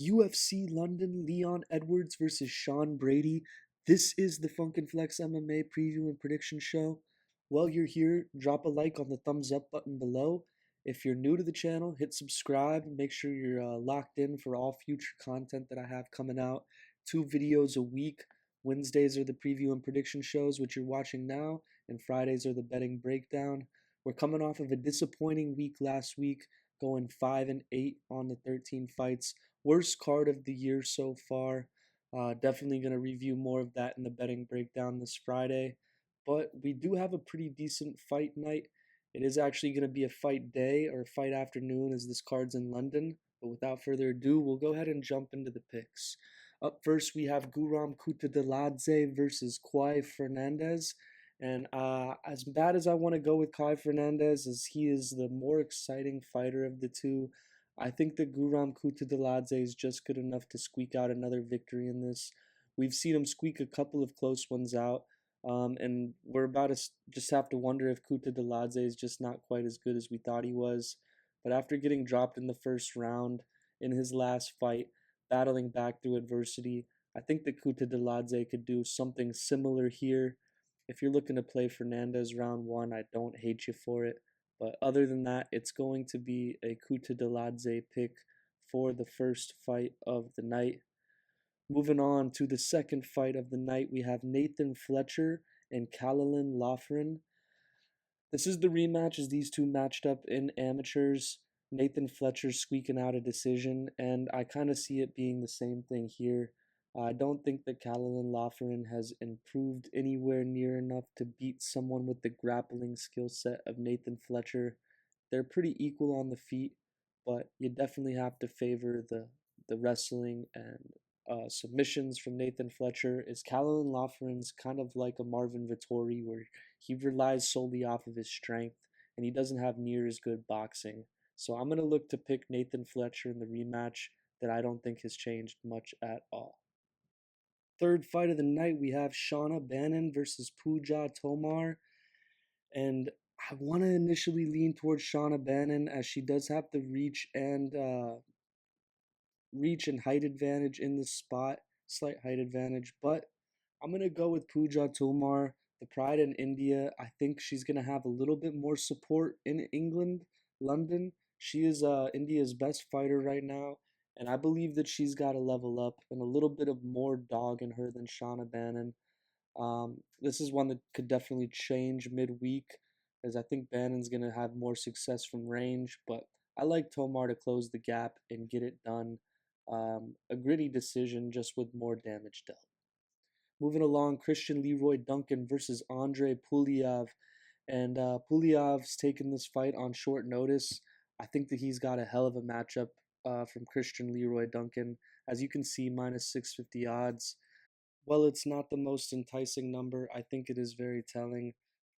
UFC London, Leon Edwards versus Sean Brady. This is the Funk and Flex MMA preview and prediction show. While you're here, drop a like on the thumbs up button below. If you're new to the channel, hit subscribe and make sure you're locked in for all future content that I have coming out. 2 videos a week. Wednesdays are the preview and prediction shows, which you're watching now, and Fridays are the betting breakdown. We're coming off of a disappointing week last week, going 5-8 on the 13 fights. Worst card of the year so far. Definitely going to review more of that in the betting breakdown this Friday. But we do have a pretty decent fight night. It is actually going to be a fight day or a fight afternoon as this card's in London. But without further ado, we'll go ahead and jump into the picks. Up first, we have Guram Kutateladze versus Kwai Fernandez. And as bad as I want to go with Kai Fernandez, as he is the more exciting fighter of the two, I think that Guram Kutateladze is just good enough to squeak out another victory in this. We've seen him squeak a couple of close ones out, and we're about to just have to wonder if Kutateladze is just not quite as good as we thought he was. But after getting dropped in the first round in his last fight, battling back through adversity, I think that Kutateladze could do something similar here. If you're looking to play Fernandez round one, I don't hate you for it. But other than that, it's going to be a Kutateladze pick for the first fight of the night. Moving on to the second fight of the night, we have Nathan Fletcher and Caroline Loughran. This is the rematch as these two matched up in amateurs. Nathan Fletcher squeaking out a decision, and I kind of see it being the same thing here. I don't think that Caroline Loughran has improved anywhere near enough to beat someone with the grappling skill set of Nathan Fletcher. They're pretty equal on the feet, but you definitely have to favor the wrestling and submissions from Nathan Fletcher. Is Caroline Loughran's kind of like a Marvin Vettori, where he relies solely off of his strength and he doesn't have near as good boxing. So I'm going to look to pick Nathan Fletcher in the rematch that I don't think has changed much at all. Third fight of the night, we have Shauna Bannon versus Pooja Tomar. And I want to initially lean towards Shauna Bannon as she does have the reach and height advantage in this spot, slight height advantage. But I'm going to go with Pooja Tomar, the pride in India. I think she's going to have a little bit more support in England, London. She is India's best fighter right now, and I believe that she's got a level up and a little bit of more dog in her than Shauna Bannon. This is one that could definitely change midweek, as I think Bannon's going to have more success from range, but I like Tomar to close the gap and get it done. A gritty decision just with more damage dealt. Moving along, Christian Leroy Duncan versus Andre Pulyav. And Pulyav's taken this fight on short notice. I think that he's got a hell of a matchup from Christian Leroy Duncan. As you can see, minus 650 odds. While it's not the most enticing number, I think it is very telling.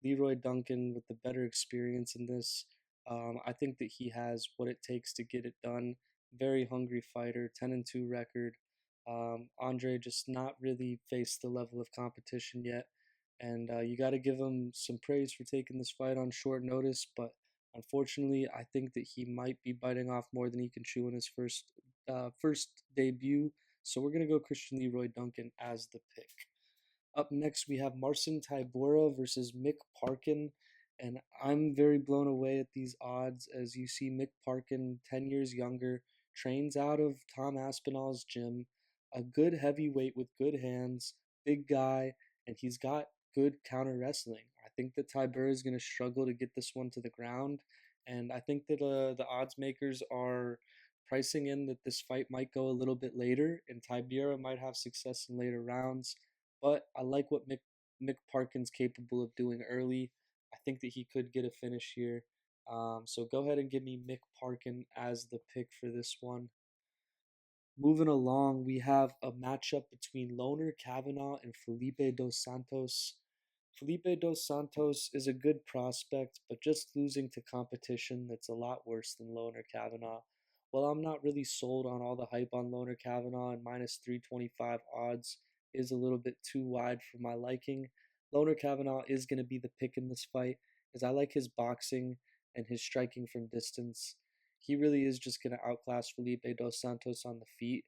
Leroy Duncan with the better experience in this. I think that he has what it takes to get it done. Very hungry fighter, 10-2 record. Andre just not really faced the level of competition yet, and you got to give him some praise for taking this fight on short notice. But unfortunately, I think that he might be biting off more than he can chew in his first debut. So we're gonna go Christian Leroy Duncan as the pick. Up next, we have Marcin Tybura versus Mick Parkin. And I'm very blown away at these odds as you see Mick Parkin, 10 years younger, trains out of Tom Aspinall's gym, a good heavyweight with good hands, big guy, and he's got good counter wrestling. I think that Tybura is going to struggle to get this one to the ground. And I think that the odds makers are pricing in that this fight might go a little bit later and Tybura might have success in later rounds. But I like what Mick Parkin's capable of doing early. I think that he could get a finish here. So go ahead and give me Mick Parkin as the pick for this one. Moving along, we have a matchup between Loner Kavanaugh and Felipe Dos Santos. Felipe Dos Santos is a good prospect, but just losing to competition that's a lot worse than Loner Kavanaugh. While I'm not really sold on all the hype on Loner Kavanaugh, and minus 325 odds is a little bit too wide for my liking, Loner Kavanaugh is going to be the pick in this fight, as I like his boxing and his striking from distance. He really is just going to outclass Felipe Dos Santos on the feet.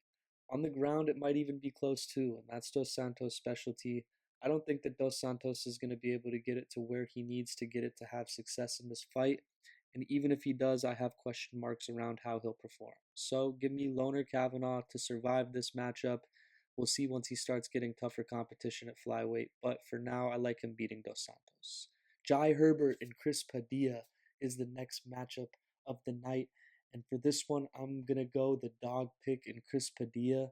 On the ground, it might even be close too, and that's Dos Santos' specialty. I don't think that Dos Santos is going to be able to get it to where he needs to get it to have success in this fight. And even if he does, I have question marks around how he'll perform. So give me Loner Kavanaugh to survive this matchup. We'll see once he starts getting tougher competition at flyweight, but for now, I like him beating Dos Santos. Jai Herbert and Chris Padilla is the next matchup of the night. And for this one, I'm going to go the dog pick in Chris Padilla.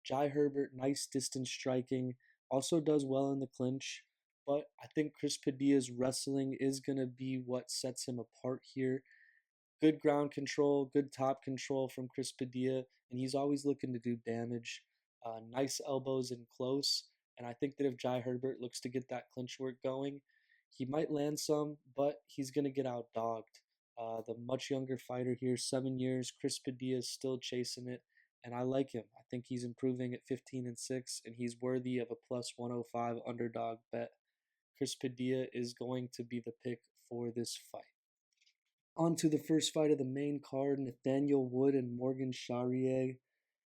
Jai Herbert, nice distance striking, also does well in the clinch. But I think Chris Padilla's wrestling is going to be what sets him apart here. Good ground control, good top control from Chris Padilla, and he's always looking to do damage. Nice elbows in close, and I think that if Jai Herbert looks to get that clinch work going, he might land some, but he's going to get outdogged. The much younger fighter here, 7 years, Chris Padilla is still chasing it, and I like him. I think he's improving at 15-6, and he's worthy of a plus 105 underdog bet. Chris Padilla is going to be the pick for this fight. On to the first fight of the main card, Nathaniel Wood and Morgan Charrier.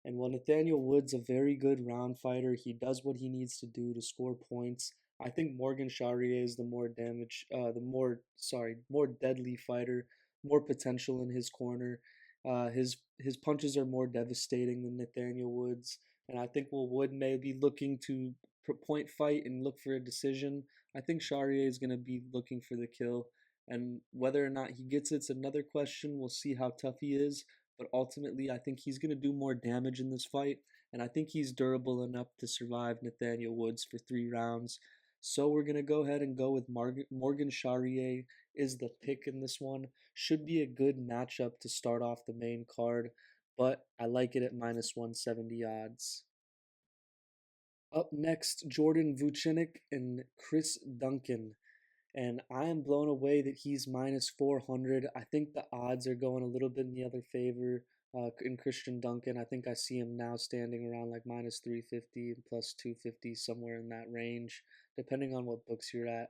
And while Nathaniel Wood's a very good round fighter, he does what he needs to do to score points. I think Morgan Charrier is the more deadly fighter, more potential in his corner. His punches are more devastating than Nathaniel Wood's, and I think while Wood may be looking to point fight and look for a decision, I think Charrier is going to be looking for the kill. And whether or not he gets it's another question. We'll see how tough he is. But ultimately, I think he's going to do more damage in this fight. And I think he's durable enough to survive Nathaniel Woods for 3 rounds. So we're going to go ahead and go with Morgan Charrier is the pick in this one. Should be a good matchup to start off the main card. But I like it at minus 170 odds. Up next, Jordan Vucenic and Chris Duncan. And I am blown away that he's minus 400. I think the odds are going a little bit in the other favor in Christian Duncan. I think I see him now standing around like minus 350 and plus 250, somewhere in that range, depending on what books you're at.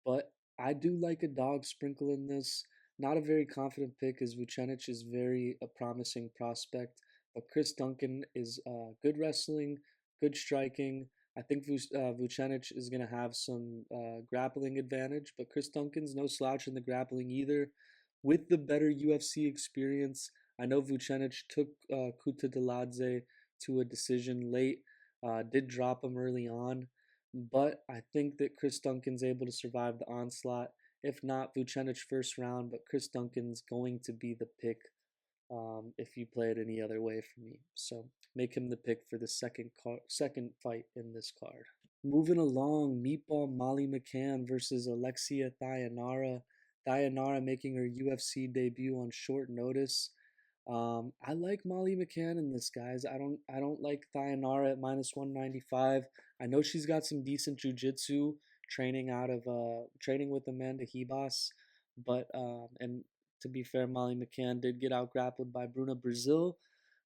But I do like a dog sprinkle in this. Not a very confident pick, as Vucenic is very a promising prospect. But Chris Duncan is good wrestling, good striking. I think Vucenic is going to have some grappling advantage, but Chris Duncan's no slouch in the grappling either. With the better UFC experience, I know Vucenic took Kuta Deladze to a decision late, did drop him early on, but I think that Chris Duncan's able to survive the onslaught. If not, Vucenic first round, but Chris Duncan's going to be the pick if you play it any other way for me. So make him the pick for the second fight in this card. Moving along, Meatball Molly McCann versus Alexia Thayanara. Thayanara making her UFC debut on short notice. I like Molly McCann in this, guys. I don't like Thayanara at minus 195. I know she's got some decent jujitsu training with Amanda Hebas, but and to be fair, Molly McCann did get out grappled by Bruna Brazil,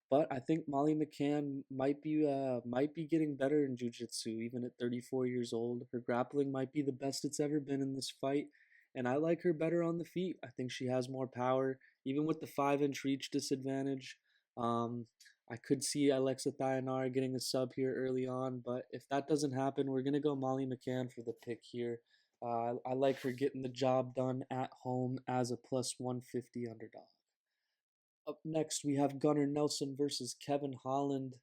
but I think Molly McCann might be getting better in jiu-jitsu even at 34 years old. Her grappling might be the best it's ever been in this fight, and I like her better on the feet. I think she has more power, even with the 5-inch reach disadvantage. Um, I could see Alexa Thayanara getting a sub here early on, but if that doesn't happen, we're gonna go Molly McCann for the pick here. I like her getting the job done at home as a plus 150 underdog. Up next, we have Gunnar Nelson versus Kevin Holland.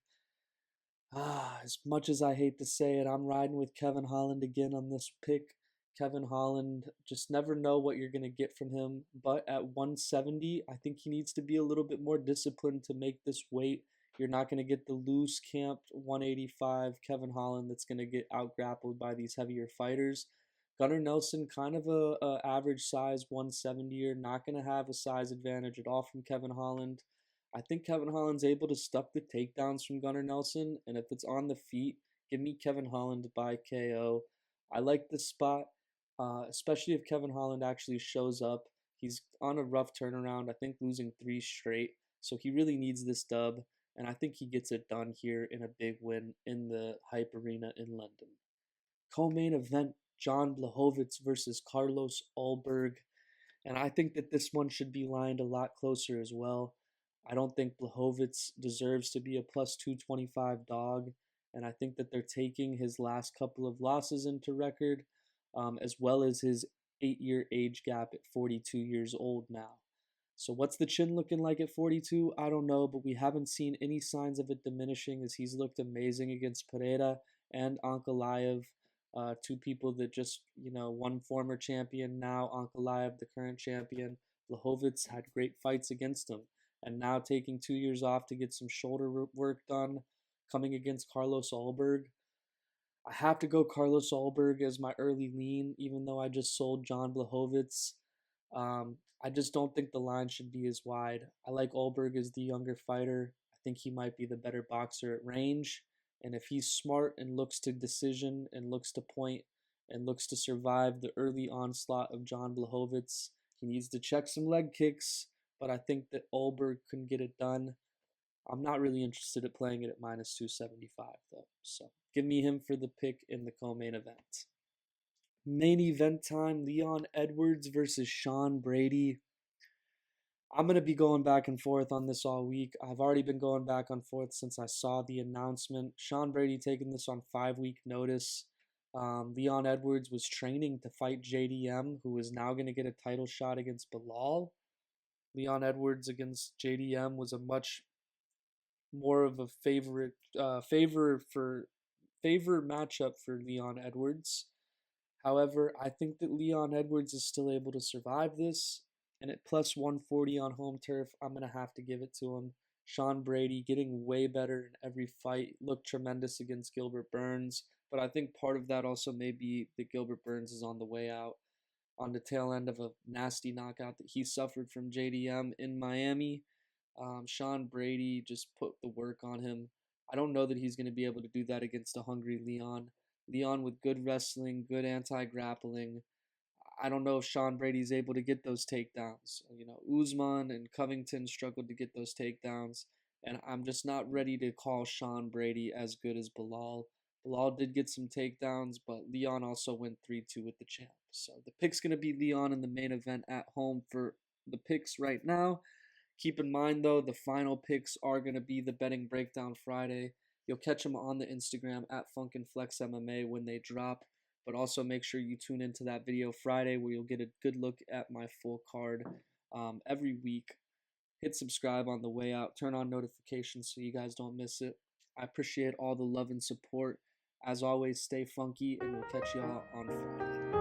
As much as I hate to say it, I'm riding with Kevin Holland again on this pick. Kevin Holland, just never know what you're going to get from him. But at 170, I think he needs to be a little bit more disciplined to make this weight. You're not going to get the loose camped 185 Kevin Holland that's going to get out grappled by these heavier fighters. Gunnar Nelson, kind of a average size 170er, not going to have a size advantage at all from Kevin Holland. I think Kevin Holland's able to stuff the takedowns from Gunnar Nelson, and if it's on the feet, give me Kevin Holland by KO. I like this spot, especially if Kevin Holland actually shows up. He's on a rough turnaround, I think losing 3 straight, so he really needs this dub, and I think he gets it done here in a big win in the Hype Arena in London. Co-main event, John Blachowicz versus Carlos Ulberg. And I think that this one should be lined a lot closer as well. I don't think Blachowicz deserves to be a plus 225 dog. And I think that they're taking his last couple of losses into record, as well as his 8-year age gap at 42 years old now. So what's the chin looking like at 42? I don't know, but we haven't seen any signs of it diminishing as he's looked amazing against Pereira and Ankalaev, two people that just, one former champion, now Ankalaev, the current champion. Blachowicz had great fights against him, and now taking 2 years off to get some shoulder work done, coming against Carlos Ulberg. I have to go Carlos Ulberg as my early lean, even though I just sold John Blachowicz. I just don't think the line should be as wide. I like Ulberg as the younger fighter. I think he might be the better boxer at range. And if he's smart and looks to decision and looks to point and looks to survive the early onslaught of John Blachowicz, he needs to check some leg kicks. But I think that Ulberg can get it done. I'm not really interested in playing it at minus 275 though. So give me him for the pick in the co-main event. Main event time, Leon Edwards versus Sean Brady. I'm going to be going back and forth on this all week. I've already been going back and forth since I saw the announcement. Sean Brady taking this on 5-week notice. Leon Edwards was training to fight JDM, who is now going to get a title shot against Bilal. Leon Edwards against JDM was a much more of a favor matchup for Leon Edwards. However, I think that Leon Edwards is still able to survive this, and at plus 140 on home turf, I'm going to have to give it to him. Sean Brady getting way better in every fight, looked tremendous against Gilbert Burns, but I think part of that also may be that Gilbert Burns is on the way out, on the tail end of a nasty knockout that he suffered from JDM in Miami. Sean Brady just put the work on him. I don't know that he's going to be able to do that against a hungry Leon. Leon with good wrestling, good anti-grappling. I don't know if Sean Brady's able to get those takedowns. Usman and Covington struggled to get those takedowns, and I'm just not ready to call Sean Brady as good as Bilal. Bilal did get some takedowns, but Leon also went 3-2 with the champ. So the pick's going to be Leon in the main event at home for the picks right now. Keep in mind, though, the final picks are going to be the betting breakdown Friday. You'll catch them on the Instagram at FunkinFlexMMA when they drop. But also make sure you tune into that video Friday where you'll get a good look at my full card every week. Hit subscribe on the way out. Turn on notifications so you guys don't miss it. I appreciate all the love and support. As always, stay funky, and we'll catch y'all on Friday.